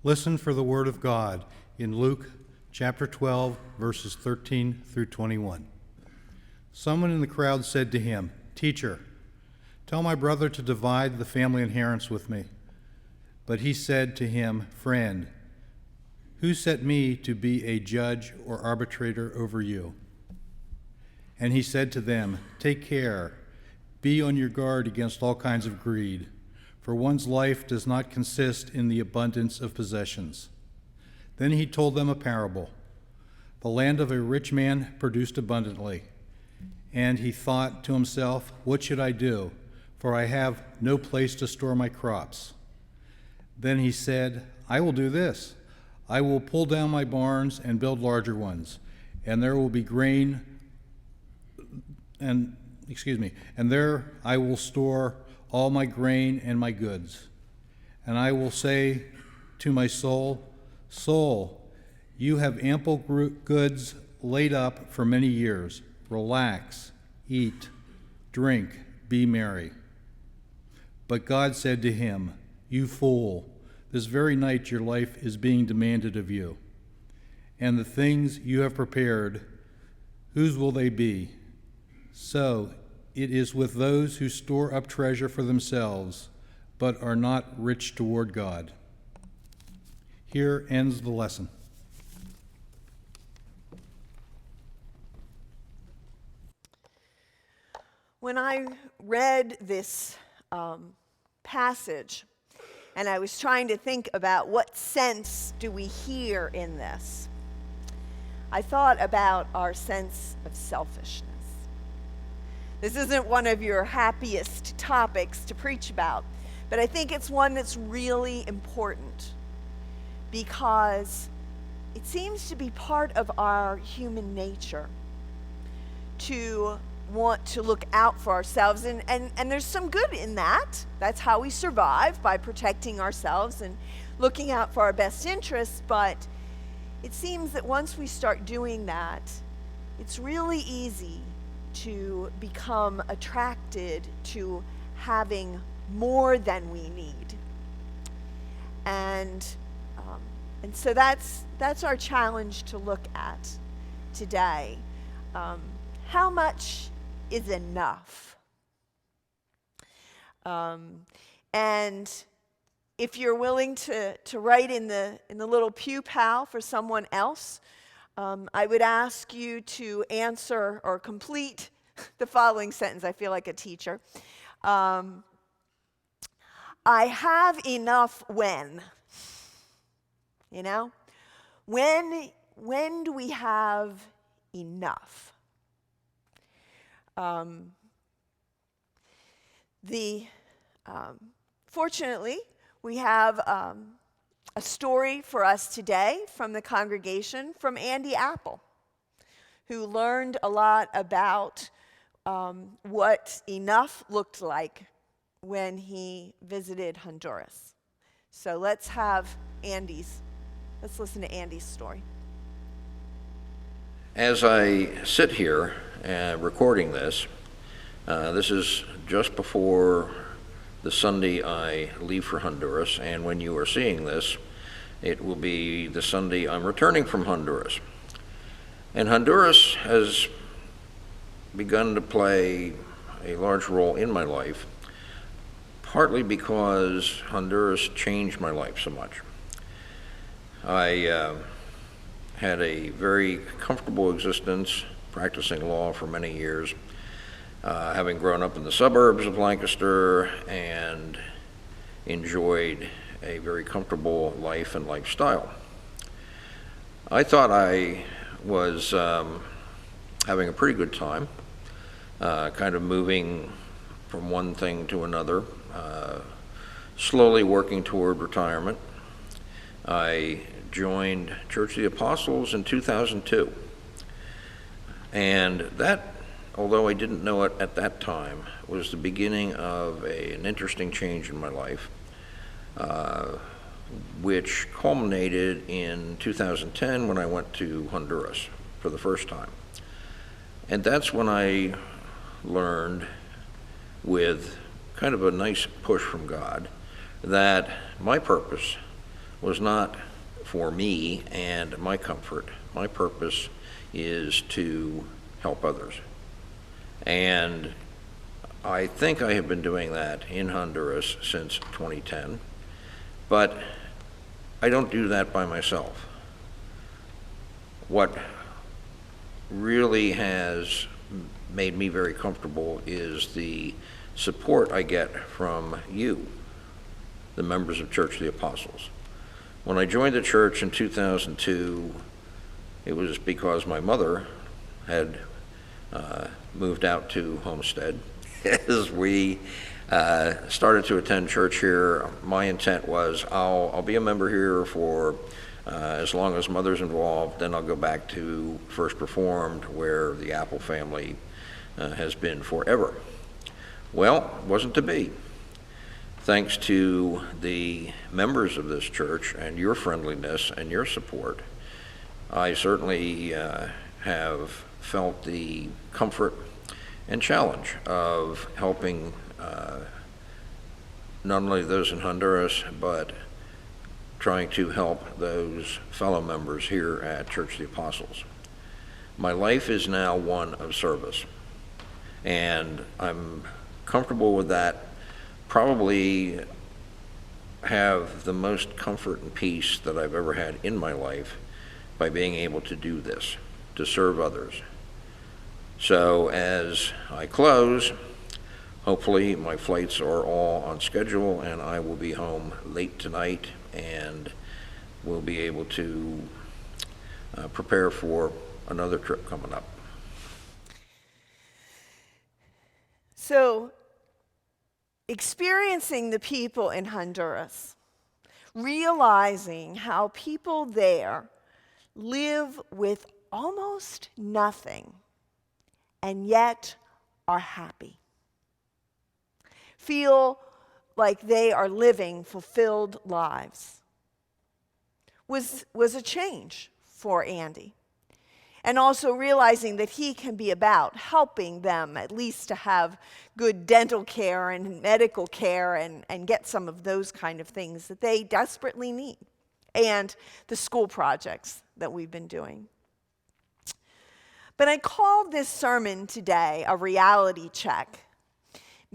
Listen for the word of God in Luke chapter 12, verses 13 through 21. Someone in the crowd said to him, "Teacher, tell my brother to divide the family inheritance with me." But he said to him, "Friend, who set me to be a judge or arbitrator over you?" And he said to them, "Take care, be on your guard against all kinds of greed, for one's life does not consist in the abundance of possessions." Then he told them a parable. The land of a rich man produced abundantly, and he thought to himself, "What should I do? For I have no place to store my crops." Then he said, "I will do this. I will pull down my barns and build larger ones, and there will be grain and there I will store all my grain and my goods. And I will say to my soul, 'Soul, you have ample goods laid up for many years. Relax, eat, drink, be merry.' But God said to him, 'You fool, this very night your life is being demanded of you. And the things you have prepared, whose will they be?' So it is with those who store up treasure for themselves, but are not rich toward God." Here ends the lesson. When I read this passage, and I was trying to think about what sense do we hear in this, I thought about our sense of selfishness. This isn't one of your happiest topics to preach about, but I think it's one that's really important because it seems to be part of our human nature to want to look out for ourselves, and there's some good in that. That's how we survive, by protecting ourselves and looking out for our best interests. But it seems that once we start doing that, it's really easy to become attracted to having more than we need. And so that's our challenge to look at today. How much is enough? And if you're willing to write in the little pew pal for someone else, I would ask you to answer or complete the following sentence. I feel like a teacher. I have enough when. You know? When do we have enough? Fortunately, we have a story for us today from the congregation from Andy Apple, who learned a lot about what enough looked like when he visited Honduras. So let's listen to Andy's story. As I sit here recording this, this is just before the Sunday I leave for Honduras, and when you are seeing this, it will be the Sunday I'm returning from Honduras. And Honduras has begun to play a large role in my life, partly because Honduras changed my life so much. I had a very comfortable existence practicing law for many years, having grown up in the suburbs of Lancaster and enjoyed a very comfortable life and lifestyle. I thought I was having a pretty good time, kind of moving from one thing to another, slowly working toward retirement. I joined Church of the Apostles in 2002. And that, although I didn't know it at that time, was the beginning of an interesting change in my life, which culminated in 2010 when I went to Honduras for the first time. And that's when I learned, with kind of a nice push from God, that my purpose was not for me and my comfort. My purpose is to help others. And I think I have been doing that in Honduras since 2010, but I don't do that by myself. What really has made me very comfortable is the support I get from you, the members of Church of the Apostles. When I joined the church in 2002, it was because my mother had moved out to Homestead. As we started to attend church here, my intent was I'll be a member here for as long as Mother's involved, then I'll go back to First Reformed, where the Apple family has been forever. Well, it wasn't to be. Thanks to the members of this church and your friendliness and your support, I certainly have felt the comfort and challenge of helping not only those in Honduras, but trying to help those fellow members here at Church of the Apostles. My life is now one of service, and I'm comfortable with that. Probably have the most comfort and peace that I've ever had in my life by being able to do this, to serve others. So as I close, hopefully my flights are all on schedule and I will be home late tonight and we'll be able to prepare for another trip coming up. So, experiencing the people in Honduras, realizing how people there live with almost nothing and yet are happy, feel like they are living fulfilled lives, was a change for Andy. And also realizing that he can be about helping them at least to have good dental care and medical care and get some of those kind of things that they desperately need. And the school projects that we've been doing. But I called this sermon today a reality check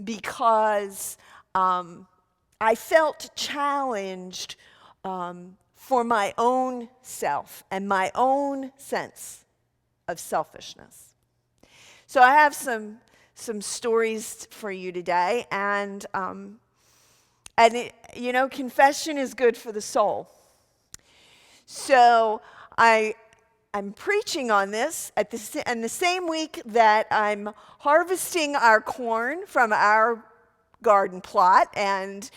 because I felt challenged for my own self and my own sense of selfishness. So I have some stories for you today, and confession is good for the soul. So I'm preaching on this in the same week that I'm harvesting our corn from our garden plot, and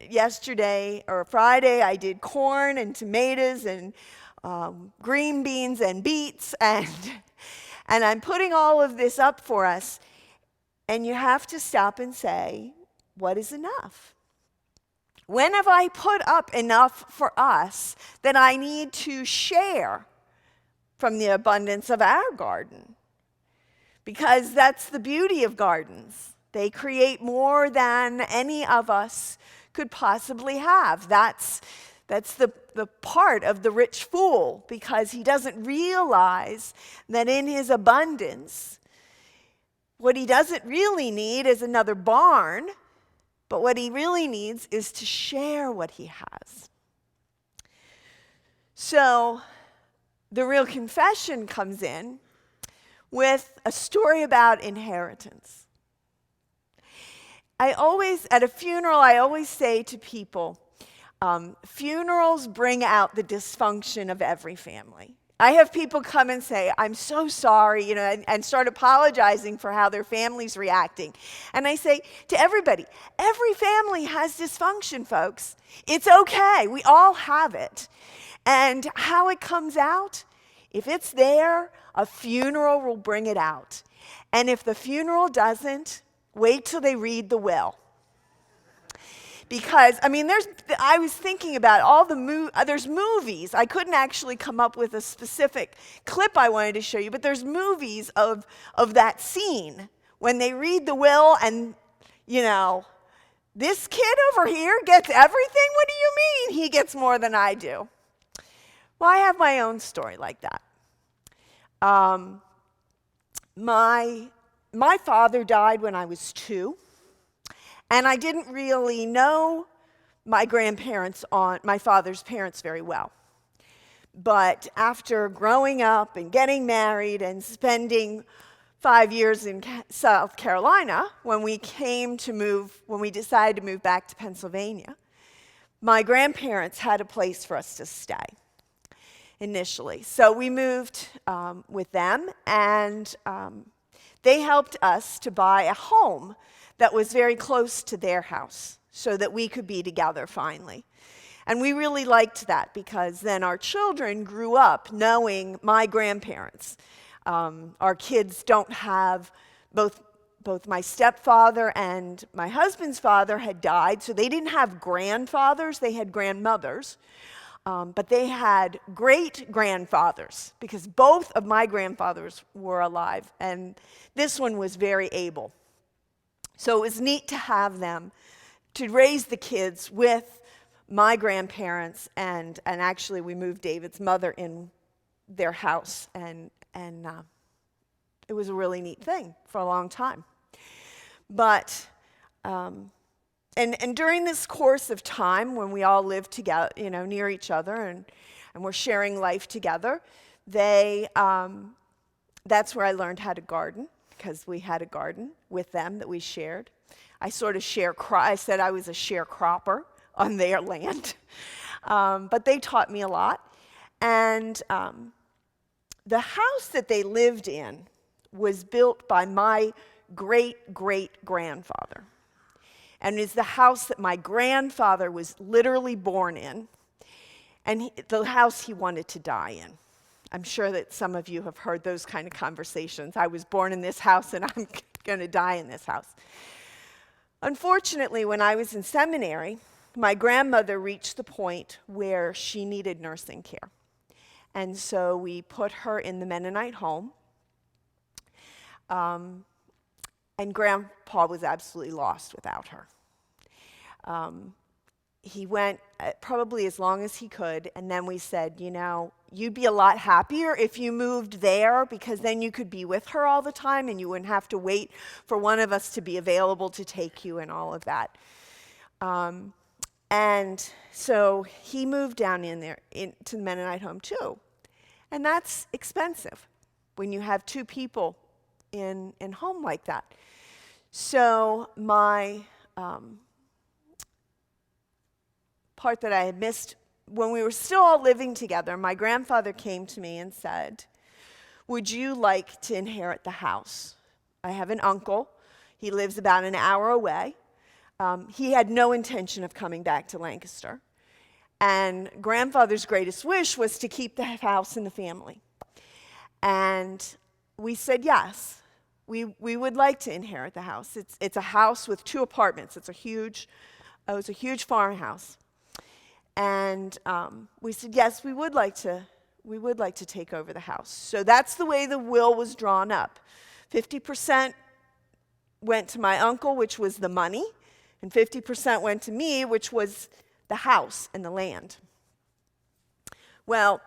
yesterday or Friday I did corn and tomatoes and green beans and beets, and I'm putting all of this up for us, and you have to stop and say, what is enough? When have I put up enough for us that I need to share from the abundance of our garden? Because that's the beauty of gardens. They create more than any of us could possibly have. That's the part of the rich fool, because he doesn't realize that in his abundance, what he doesn't really need is another barn, but what he really needs is to share what he has. So the real confession comes in with a story about inheritance. At a funeral, I always say to people, funerals bring out the dysfunction of every family. I have people come and say, I'm so sorry, and start apologizing for how their family's reacting. And I say to everybody, every family has dysfunction, folks. It's okay. We all have it. And how it comes out, if it's there, a funeral will bring it out. And if the funeral doesn't, wait till they read the will. Because, I was thinking about all there's movies. I couldn't actually come up with a specific clip I wanted to show you, but there's movies of that scene when they read the will and, This kid over here gets everything? What do you mean he gets more than I do? Well, I have my own story like that. My father died when I was 2, and I didn't really know my father's parents very well. But after growing up and getting married and spending 5 years in South Carolina, when we decided to move back to Pennsylvania, my grandparents had a place for us to stay initially. So we moved with them, and they helped us to buy a home that was very close to their house so that we could be together finally. And we really liked that because then our children grew up knowing my grandparents. Our kids don't have, both my stepfather and my husband's father had died, so they didn't have grandfathers, they had grandmothers. But they had great-grandfathers because both of my grandfathers were alive, and this one was very able. So it was neat to have them to raise the kids with my grandparents, and actually we moved David's mother in their house, and it was a really neat thing for a long time. But And during this course of time, when we all lived together, near each other, and we're sharing life together, that's where I learned how to garden, because we had a garden with them that we shared. I said I was a sharecropper on their land, but they taught me a lot. And the house that they lived in was built by my great-great-grandfather. And is the house that my grandfather was literally born in, and the house he wanted to die in. I'm sure that some of you have heard those kind of conversations. I was born in this house, and I'm going to die in this house. Unfortunately, when I was in seminary, my grandmother reached the point where she needed nursing care. And so we put her in the Mennonite home. And Grandpa was absolutely lost without her. He went probably as long as he could, and then we said, you'd be a lot happier if you moved there, because then you could be with her all the time, and you wouldn't have to wait for one of us to be available to take you and all of that. And so he moved down to the Mennonite home too. And that's expensive when you have 2 people in home like that. So my part that I had missed, when we were still all living together, my grandfather came to me and said, would you like to inherit the house? I have an uncle. He lives about an hour away. He had no intention of coming back to Lancaster. And grandfather's greatest wish was to keep the house in the family. And we said yes. We would like to inherit the house. It's a house with 2 apartments. It was a huge farmhouse. And we said, yes, we would like to take over the house. So that's the way the will was drawn up. 50% went to my uncle, which was the money, and 50% went to me, which was the house and the land. Well,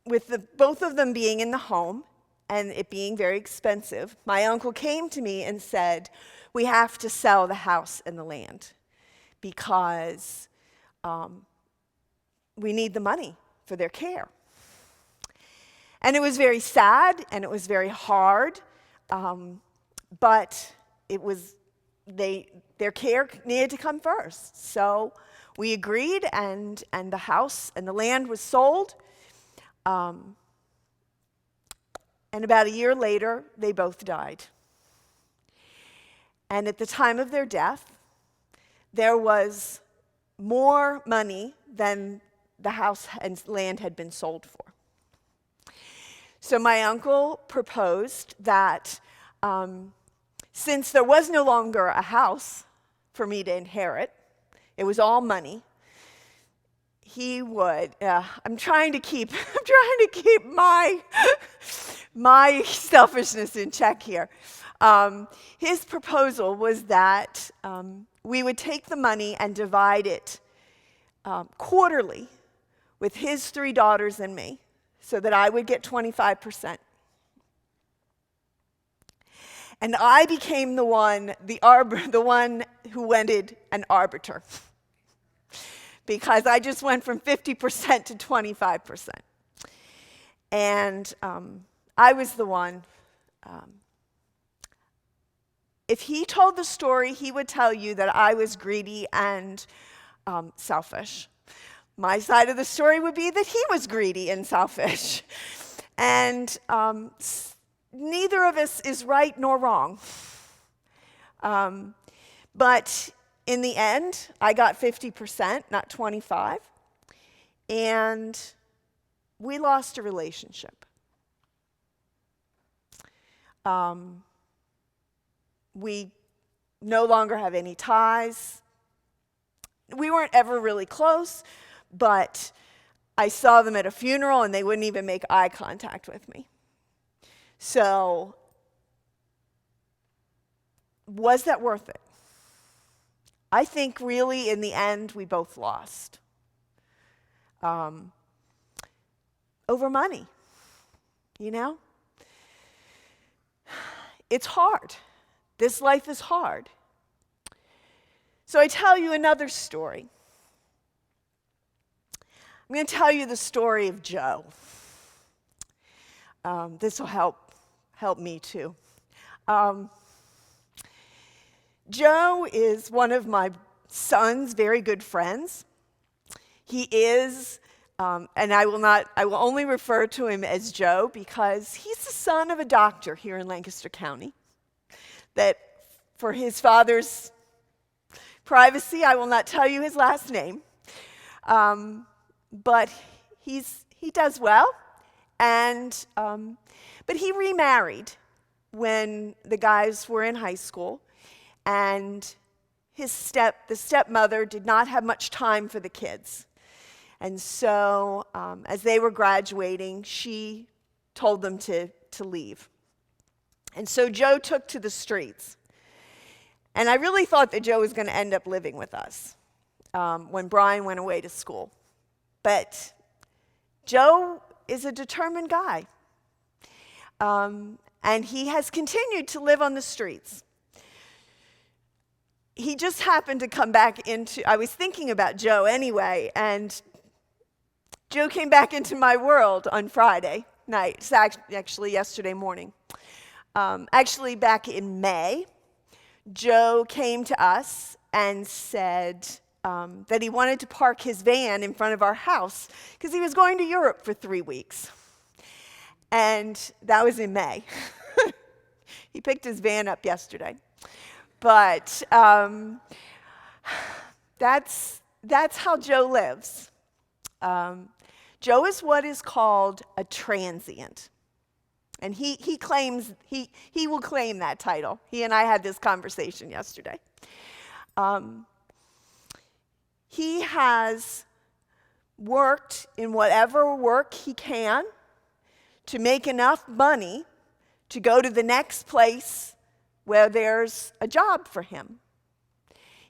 with both of them being in the home and it being very expensive, my uncle came to me and said, we have to sell the house and the land because we need the money for their care. And it was very sad and it was very hard, but it was their care needed to come first. So we agreed, and the house and the land was sold. And about a year later, they both died. And at the time of their death, there was more money than the house and land had been sold for. So my uncle proposed that since there was no longer a house for me to inherit, it was all money, he would, I'm trying to keep my selfishness in check here. His proposal was that we would take the money and divide it quarterly with his 3 daughters and me, so that I would get 25%. And I became the one who wanted an arbiter, because I just went from 50% to 25%. And I was the one. If he told the story, he would tell you that I was greedy and selfish. My side of the story would be that he was greedy and selfish. And neither of us is right nor wrong. But in the end, I got 50%, not 25%. And we lost a relationship. We no longer have any ties. We weren't ever really close, but I saw them at a funeral and they wouldn't even make eye contact with me. So, was that worth it? I think really in the end we both lost. Over money, you know? It's hard. This life is hard. So I tell you another story. I'm going to tell you the story of Joe. This will help me too. Joe is one of my son's very good friends. He is, and I will only refer to him as Joe because he's the son of a doctor here in Lancaster County. That for his father's privacy, I will not tell you his last name. But he does well, and but he remarried when the guys were in high school, and the stepmother did not have much time for the kids. And so as they were graduating, she told them to leave. And so Joe took to the streets. And I really thought that Joe was going to end up living with us when Brian went away to school. But Joe is a determined guy. And he has continued to live on the streets. He just happened to come back I was thinking about Joe anyway, and Joe came back into my world on Friday night. It's actually yesterday morning. Actually, back in May, Joe came to us and said that he wanted to park his van in front of our house because he was going to Europe for 3 weeks. And that was in May. He picked his van up yesterday. But that's how Joe lives. Joe is what is called a transient. And he claims, he will claim that title. He and I had this conversation yesterday. He has worked in whatever work he can to make enough money to go to the next place where there's a job for him.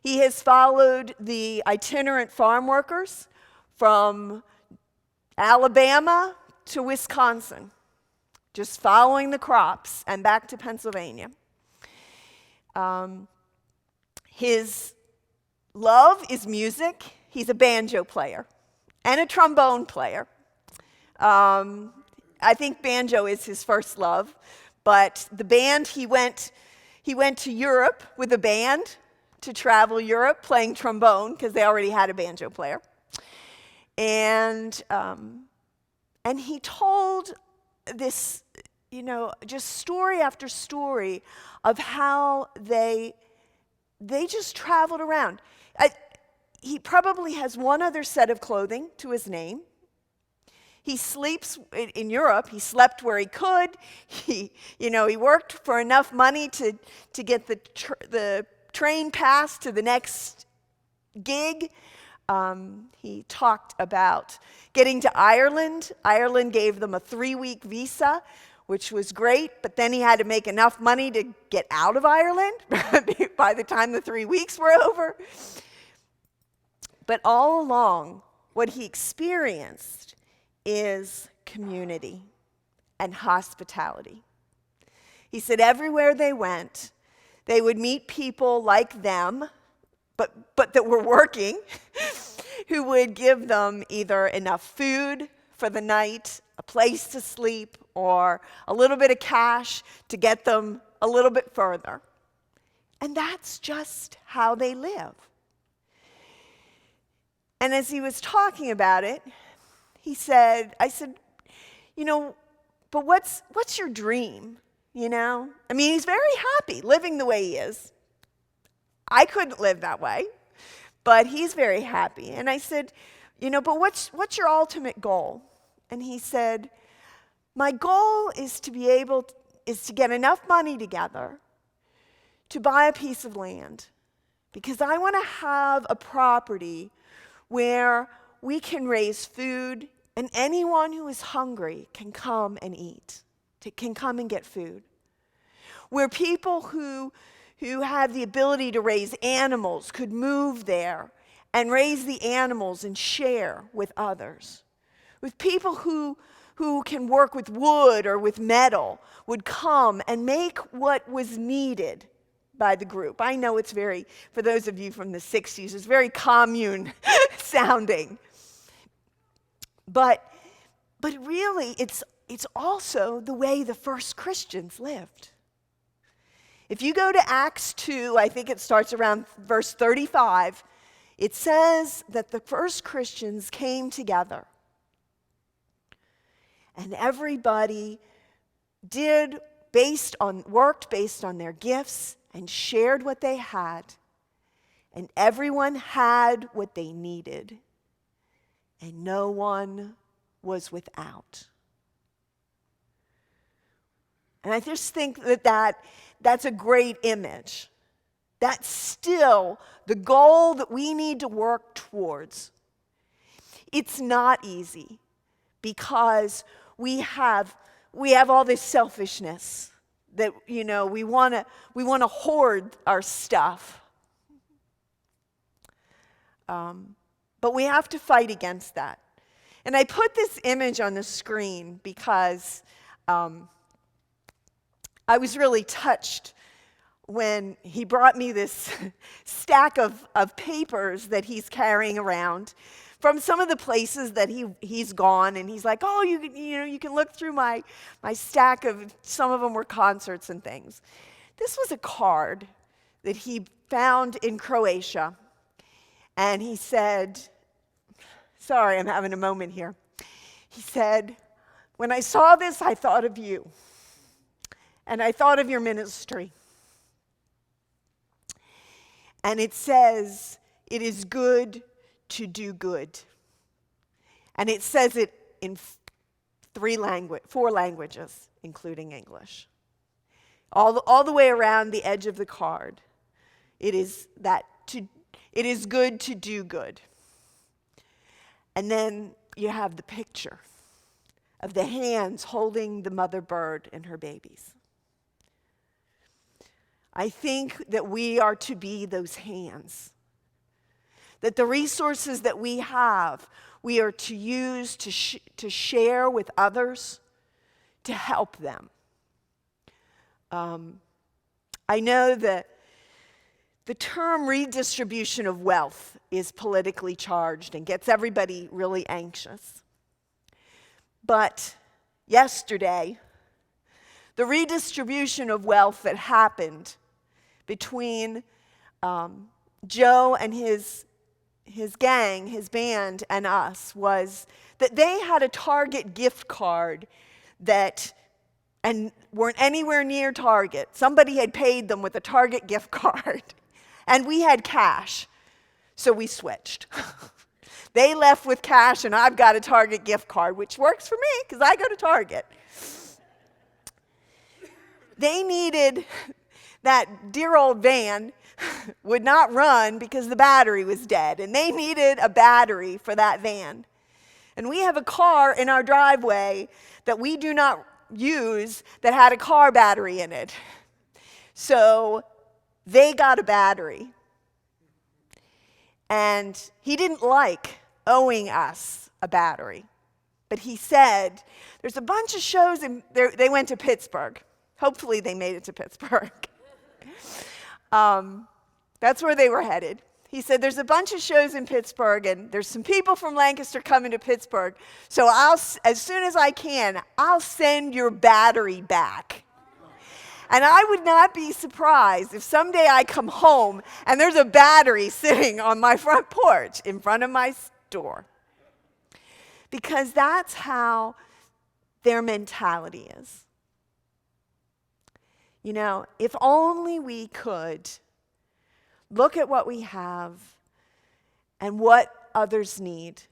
He has followed the itinerant farm workers from Alabama to Wisconsin, just following the crops, and back to Pennsylvania. His love is music. He's a banjo player and a trombone player. I think banjo is his first love, but the band, he went to Europe with a band to travel Europe playing trombone because they already had a banjo player. And he told this, just story after story of how they just traveled around. He probably has one other set of clothing to his name. He sleeps in Europe. He slept where he could. He worked for enough money to get the train pass to the next gig. He talked about getting to Ireland. Ireland gave them a 3-week visa which was great, but then he had to make enough money to get out of Ireland by the time the 3 weeks were over. But all along, what he experienced is community and hospitality. He said everywhere they went, they would meet people like them, but that were working, who would give them either enough food for the night, a place to sleep, or a little bit of cash to get them a little bit further. And that's just how they live. And as he was talking about it, I said, but what's your dream? I mean, he's very happy living the way he is. I couldn't live that way, but he's very happy. And I said, but what's your ultimate goal? And he said, my goal is to get enough money together to buy a piece of land, because I want to have a property where we can raise food and anyone who is hungry can come and eat, can come and get food. Where people who have the ability to raise animals could move there and raise the animals and share with others. With people who can work with wood or with metal would come and make what was needed by the group. I know it's for those of you from the 60s, it's very commune sounding. But really, it's also the way the first Christians lived. If you go to Acts 2, I think it starts around verse 35, it says that the first Christians came together. And everybody worked based on their gifts and shared what they had. And everyone had what they needed. And no one was without. And I just think that's a great image. That's still the goal that we need to work towards. It's not easy because we have all this selfishness that we want to hoard our stuff. But we have to fight against that. And I put this image on the screen because I was really touched when he brought me this stack of papers that he's carrying around from some of the places that he's gone, and he's like, oh, you can look through my stack of, some of them were concerts and things. This was a card that he found in Croatia, and he said, sorry, I'm having a moment here. He said, when I saw this, I thought of you, and I thought of your ministry. And it says, it is good to do good. And it says it in 4 languages, including English. All the way around the edge of the card. It is good to do good. And then you have the picture of the hands holding the mother bird and her babies. I think that we are to be those hands. That the resources that we have, we are to use to share with others, to help them. I know that the term redistribution of wealth is politically charged and gets everybody really anxious. But yesterday, the redistribution of wealth that happened between Joe and his gang, his band, and us was that they had a Target gift card and weren't anywhere near Target. Somebody had paid them with a Target gift card, and we had cash, so we switched. They left with cash, and I've got a Target gift card, which works for me because I go to Target. They needed that dear old van would not run because the battery was dead, and they needed a battery for that van. And we have a car in our driveway that we do not use that had a car battery in it. So they got a battery. And he didn't like owing us a battery. But he said, there's a bunch of shows, and they went to Pittsburgh. Hopefully they made it to Pittsburgh. That's where they were headed. He said, there's a bunch of shows in Pittsburgh, and there's some people from Lancaster coming to Pittsburgh. So as soon as I can, I'll send your battery back. And I would not be surprised if someday I come home and there's a battery sitting on my front porch in front of my door. Because that's how their mentality is. You know, if only we could look at what we have and what others need.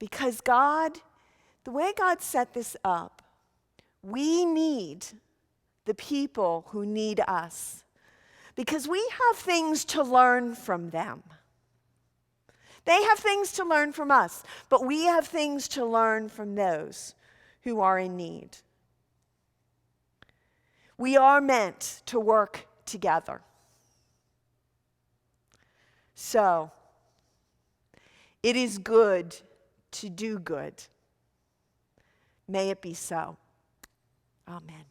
Because God, the way God set this up, we need the people who need us. Because we have things to learn from them. They have things to learn from us, but we have things to learn from those who are in need. We are meant to work together. So, it is good to do good. May it be so. Amen.